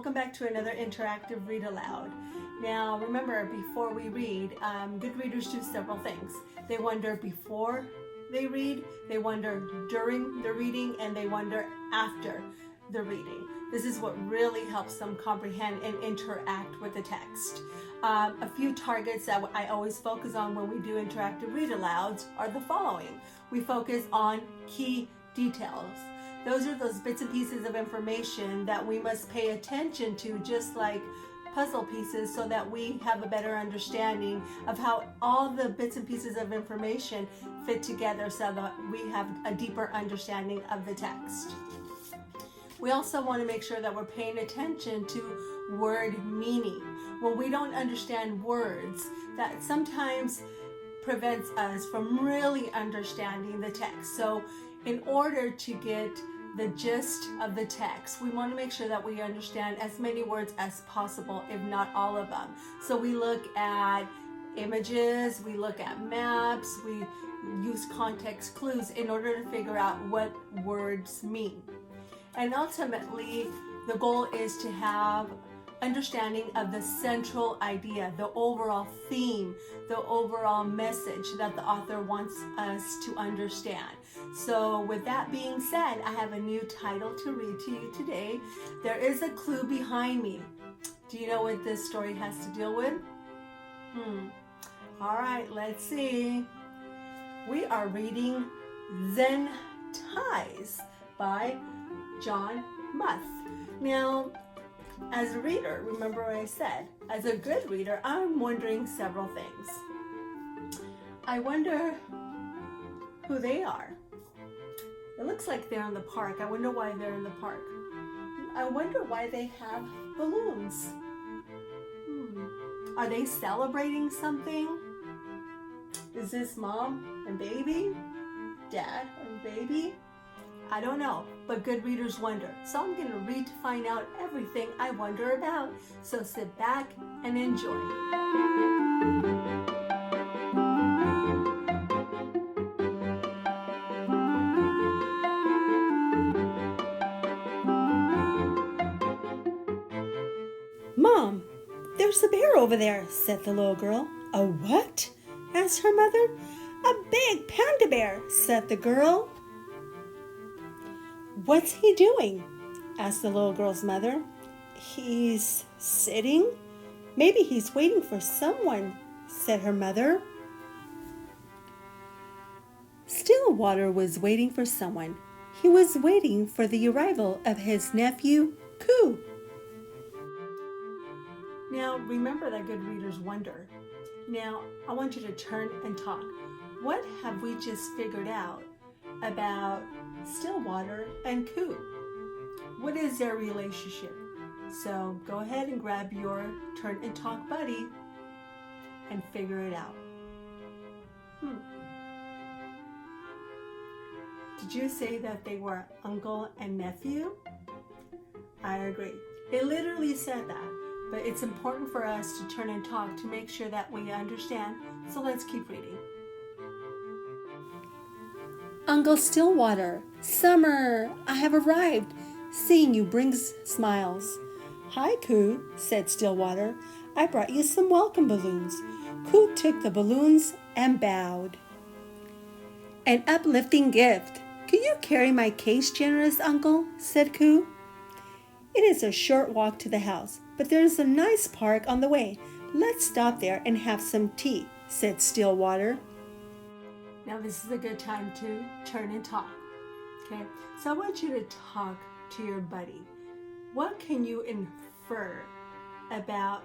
welcome back to another interactive Read Aloud. Now remember, before we read, good readers do several things. They wonder before they read, they wonder during the reading, and they wonder after the reading. This is what really helps them comprehend and interact with the text. A few targets that I always focus on when we do interactive Read Alouds are the following. We focus on key details. Those are those bits and pieces of information that we must pay attention to, just like puzzle pieces, so that we have a better understanding of how all the bits and pieces of information fit together, so that we have a deeper understanding of the text. We also want to make sure that we're paying attention to word meaning. When we don't understand words, that sometimes prevents us from really understanding the text. So in order to get the gist of the text, we want to make sure that we understand as many words as possible, if not all of them. So we look at images, we look at maps, we use context clues in order to figure out what words mean. And ultimately, the goal is to have understanding of the central idea, the overall theme, the overall message that the author wants us to understand. So with that being said, I have a new title to read to you today. There is a clue behind me. Do you know what this story has to deal with? All right, let's see. We are reading Zen Ties by John Muth. Now, as a reader, remember what I said, as a good reader, I'm wondering several things. I wonder who they are. It looks like they're in the park. I wonder why they're in the park. I wonder why they have balloons. Are they celebrating something? Is this mom and baby? Dad and baby? I don't know, but good readers wonder. So I'm going to read to find out everything I wonder about. So sit back and enjoy. Mom, there's a bear over there, said the little girl. A what? Asked her mother. A big panda bear, said the girl. What's he doing? Asked the little girl's mother. He's sitting. Maybe he's waiting for someone, said her mother. Stillwater was waiting for someone. He was waiting for the arrival of his nephew, Ku. Now, remember that good readers wonder. Now, I want you to turn and talk. What have we just figured out about Stillwater and Ku? What is their relationship? So go ahead and grab your turn and talk buddy and figure it out. Did you say that they were uncle and nephew? I agree. It literally said that, but it's important for us to turn and talk to make sure that we understand. So let's keep reading. Uncle Stillwater, summer, I have arrived. Seeing you brings smiles. Hi, Ku, said Stillwater. I brought you some welcome balloons. Ku took the balloons and bowed. An uplifting gift. Could you carry my case, generous uncle? Said Ku. It is a short walk to the house, but there's a nice park on the way. Let's stop there and have some tea, said Stillwater. Now this is a good time to turn and talk. Okay, so I want you to talk to your buddy. What can you infer about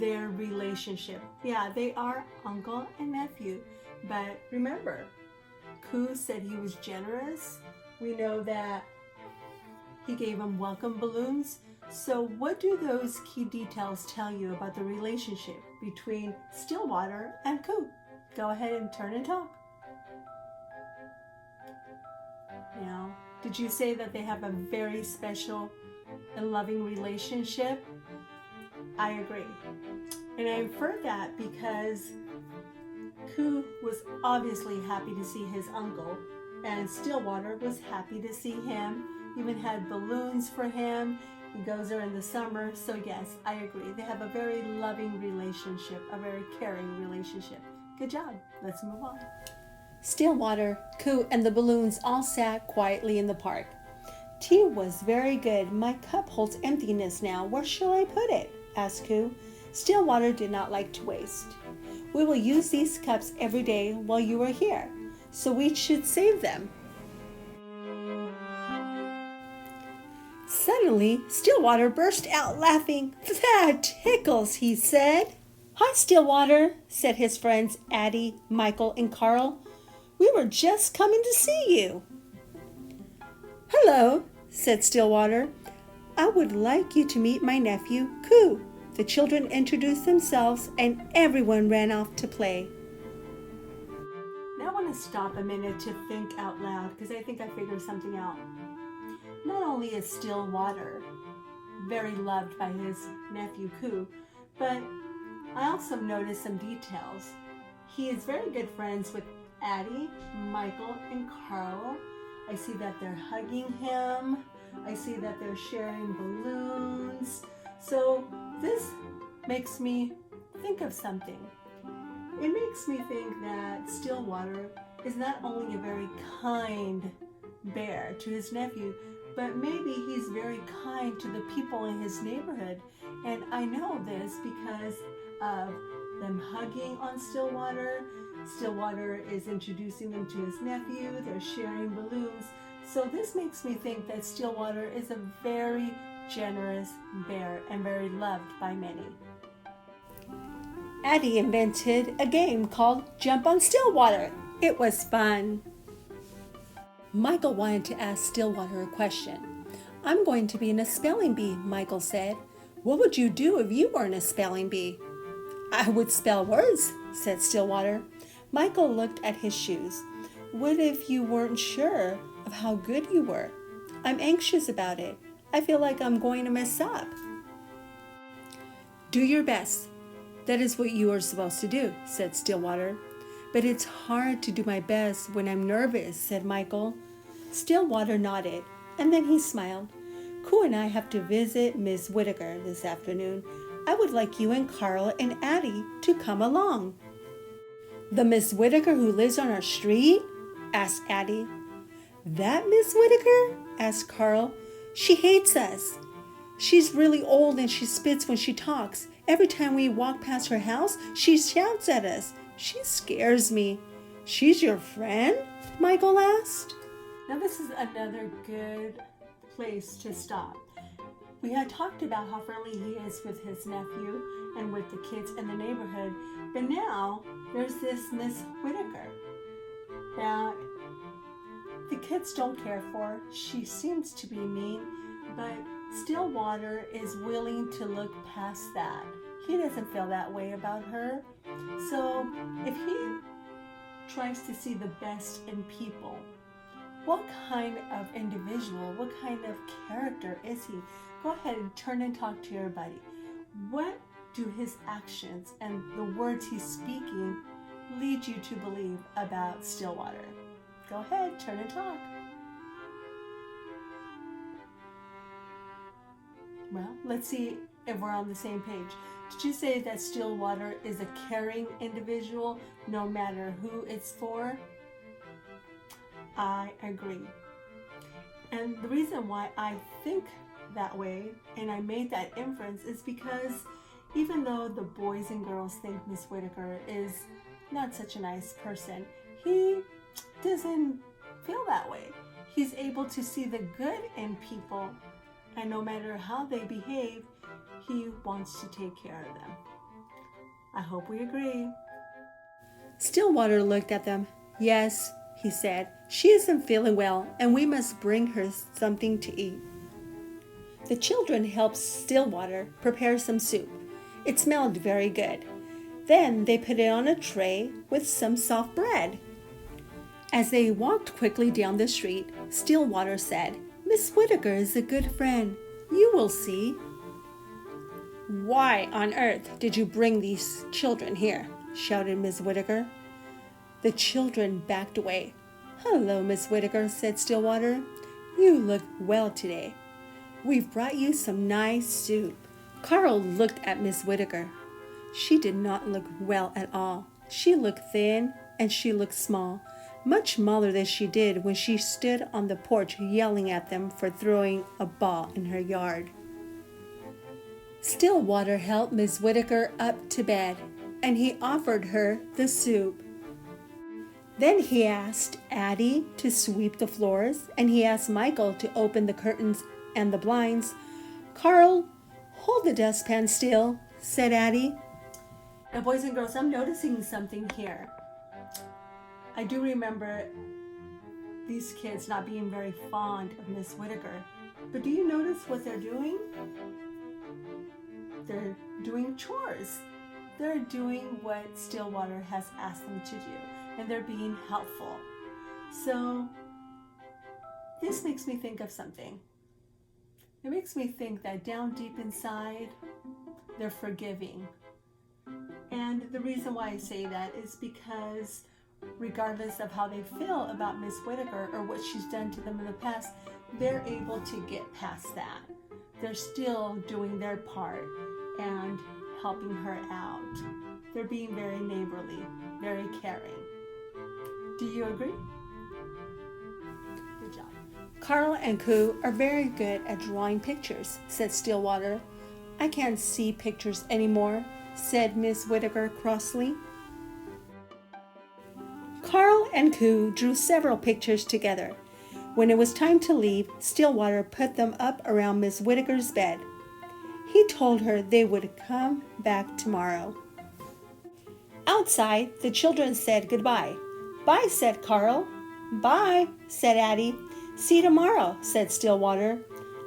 their relationship? Yeah, they are uncle and nephew, but remember, Ku said he was generous. We know that he gave him welcome balloons. So what do those key details tell you about the relationship between Stillwater and Ku? Go ahead and turn and talk. Now, did you say that they have a very special and loving relationship? I agree. And I infer that because Ku was obviously happy to see his uncle, and Stillwater was happy to see him, even had balloons for him, He goes there in the summer. So yes, I agree. They have a very loving relationship, a very caring relationship. Good job. Let's move on. Stillwater, Ku, and the balloons all sat quietly in the park. Tea was very good. My cup holds emptiness now. Where shall I put it? Asked Ku. Stillwater did not like to waste. We will use these cups every day while you are here, so we should save them. Suddenly, Stillwater burst out laughing. That tickles, he said. Hi, Stillwater, said his friends Addie, Michael, and Carl. We were just coming to see you. Hello, said Stillwater. I would like you to meet my nephew, Ku. The children introduced themselves and everyone ran off to play. Now I want to stop a minute to think out loud because I think I figured something out. Not only is Stillwater very loved by his nephew Ku, but I also noticed some details. He is very good friends with Addie, Michael, and Carl. I see that they're hugging him. I see that they're sharing balloons. So this makes me think of something. It makes me think that Stillwater is not only a very kind bear to his nephew, but maybe he's very kind to the people in his neighborhood. And I know this because of them hugging on Stillwater. Stillwater is introducing them to his nephew. They're sharing balloons. So this makes me think that Stillwater is a very generous bear and very loved by many. Addie invented a game called Jump on Stillwater. It was fun. Michael wanted to ask Stillwater a question. I'm going to be in a spelling bee, Michael said. What would you do if you were in a spelling bee? I would spell words, said Stillwater. Michael looked at his shoes. What if you weren't sure of how good you were? I'm anxious about it. I feel like I'm going to mess up. Do your best. That is what you are supposed to do, said Stillwater. But it's hard to do my best when I'm nervous, said Michael. Stillwater nodded, and then he smiled. Ku and I have to visit Miss Whitaker this afternoon. I would like you and Carl and Addie to come along. The Miss Whitaker who lives on our street? Asked Addie. That Miss Whitaker? Asked Carl. She hates us. She's really old and she spits when she talks. Every time we walk past her house, she shouts at us. She scares me. She's your friend? Michael asked. Now this is another good place to stop. We had talked about how friendly he is with his nephew and with the kids in the neighborhood, but now there's this Miss Whitaker that the kids don't care for. She seems to be mean, but Stillwater is willing to look past that. He doesn't feel that way about her. So if he tries to see the best in people, what kind of individual, what kind of character is he? Go ahead and turn and talk to your buddy. What do his actions and the words he's speaking lead you to believe about Stillwater? Go ahead, turn and talk. Well, let's see if we're on the same page. Did you say that Stillwater is a caring individual no matter who it's for? I agree. And the reason why I think that way and I made that inference is because even though the boys and girls think Miss Whitaker is not such a nice person, he doesn't feel that way. He's able to see the good in people, and no matter how they behave, he wants to take care of them. I hope we agree. Stillwater looked at them. Yes, he said, she isn't feeling well, and we must bring her something to eat. The children helped Stillwater prepare some soup. It smelled very good. Then they put it on a tray with some soft bread. As they walked quickly down the street, Stillwater said, Miss Whitaker is a good friend. You will see. Why on earth did you bring these children here? Shouted Miss Whitaker. The children backed away. Hello, Miss Whitaker, said Stillwater. You look well today. We've brought you some nice soup. Carl looked at Miss Whitaker. She did not look well at all. She looked thin and she looked small, much smaller than she did when she stood on the porch yelling at them for throwing a ball in her yard. Stillwater helped Miss Whitaker up to bed, and he offered her the soup. Then he asked Addie to sweep the floors, and he asked Michael to open the curtains and the blinds. Carl, hold the dustpan still, said Addie. Now, boys and girls, I'm noticing something here. I do remember these kids not being very fond of Miss Whitaker. But do you notice what they're doing? They're doing chores. They're doing what Stillwater has asked them to do, and they're being helpful. So this makes me think of something. It makes me think that down deep inside, they're forgiving. And the reason why I say that is because regardless of how they feel about Miss Whitaker or what she's done to them in the past, they're able to get past that. They're still doing their part and helping her out. They're being very neighborly, very caring. Do you agree? Good job. Carl and Ku are very good at drawing pictures, said Stillwater. I can't see pictures anymore, said Miss Whitaker crossly. Carl and Ku drew several pictures together. When it was time to leave, Stillwater put them up around Miss Whitaker's bed. He told her they would come back tomorrow. Outside, the children said goodbye. Bye, said Carl. Bye, said Addie. See you tomorrow, said Stillwater.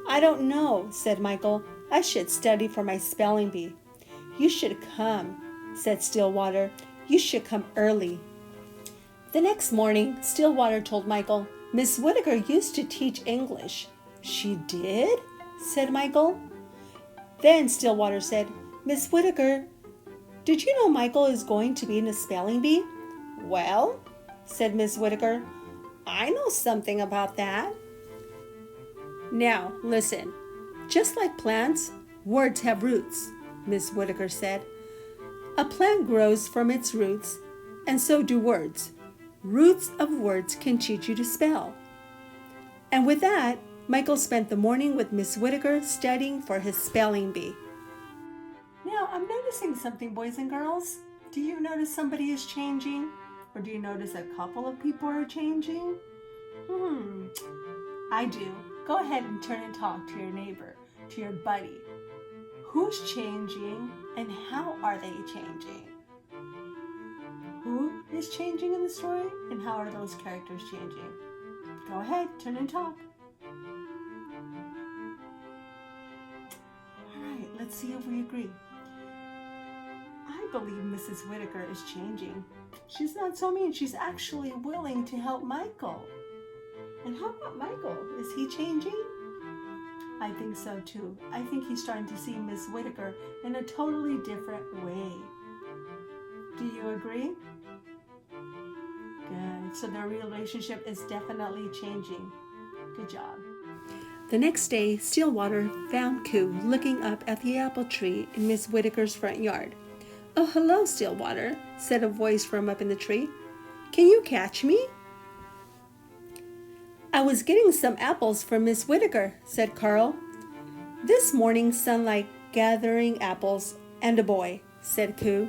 I don't know, said Michael. I should study for my spelling bee. You should come, said Stillwater. You should come early. The next morning, Stillwater told Michael, Miss Whitaker used to teach English. She did? Said Michael. Then Stillwater said, Miss Whitaker, did you know Michael is going to be in a spelling bee? Well, said Miss Whitaker, I know something about that. Now, listen. Just like plants, words have roots, Miss Whitaker said. A plant grows from its roots, and so do words. Roots of words can teach you to spell. And with that, Michael spent the morning with Miss Whitaker studying for his spelling bee. Now, I'm noticing something, boys and girls. Do you notice somebody is changing? Or do you notice a couple of people are changing? I do. Go ahead and turn and talk to your neighbor, to your buddy. Who's changing and how are they changing? Who is changing in the story and how are those characters changing? Go ahead, turn and talk. All right, let's see if we agree. I believe Mrs. Whitaker is changing. She's not so mean. She's actually willing to help Michael. And how about Michael? Is he changing? I think so too. I think he's starting to see Miss Whitaker in a totally different way. Do you agree? Good. So their relationship is definitely changing. Good job. The next day, Stillwater found Ku looking up at the apple tree in Miss Whitaker's front yard. Oh, hello, Stillwater, said a voice from up in the tree. Can you catch me? I was getting some apples for Miss Whitaker, said Carl. This morning sunlight gathering apples and a boy, said Ku.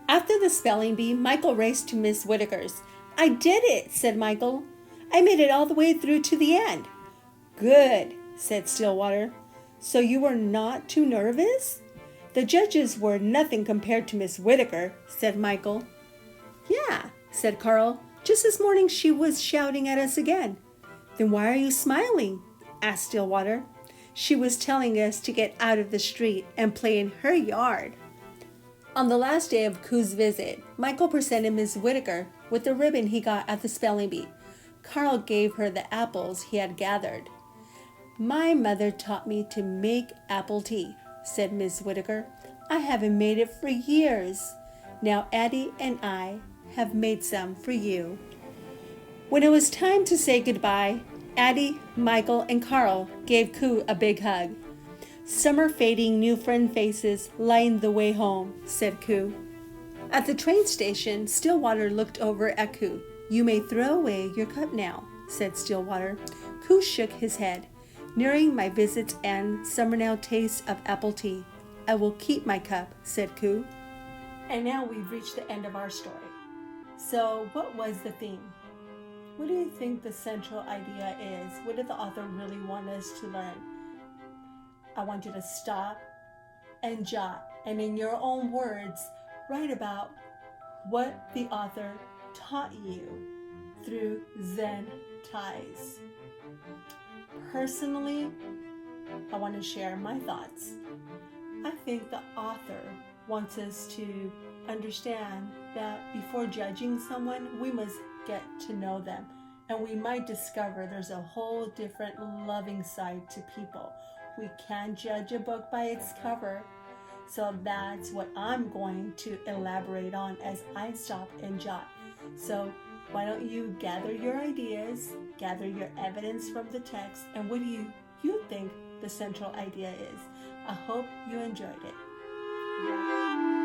After the spelling bee, Michael raced to Miss Whitaker's. I did it, said Michael. I made it all the way through to the end. Good, said Stillwater. So you were not too nervous? The judges were nothing compared to Miss Whitaker, said Michael. Yeah, said Carl. Just this morning she was shouting at us again. Then why are you smiling? Asked Stillwater. She was telling us to get out of the street and play in her yard. On the last day of Ku's visit, Michael presented Miss Whitaker with the ribbon he got at the spelling bee. Carl gave her the apples he had gathered. My mother taught me to make apple tea, said Miss Whitaker. I haven't made it for years. Now Addie and I have made some for you. When it was time to say goodbye, Addie, Michael, and Carl gave Ku a big hug. Summer fading, new friend faces lined the way home, said Ku. At the train station, Stillwater looked over at Ku. You may throw away your cup now, said Stillwater. Ku shook his head. Nearing my visit and summer now taste of apple tea. I will keep my cup, said Ku. And now we've reached the end of our story. So what was the theme? What do you think the central idea is? What did the author really want us to learn? I want you to stop and jot, and in your own words, write about what the author taught you through Zen ties. Personally, I want to share my thoughts. I think the author wants us to understand that before judging someone, we must get to know them. And we might discover there's a whole different loving side to people. We can't judge a book by its cover. So that's what I'm going to elaborate on as I stop and jot. So why don't you gather your ideas, gather your evidence from the text, and what do you think the central idea is? I hope you enjoyed it.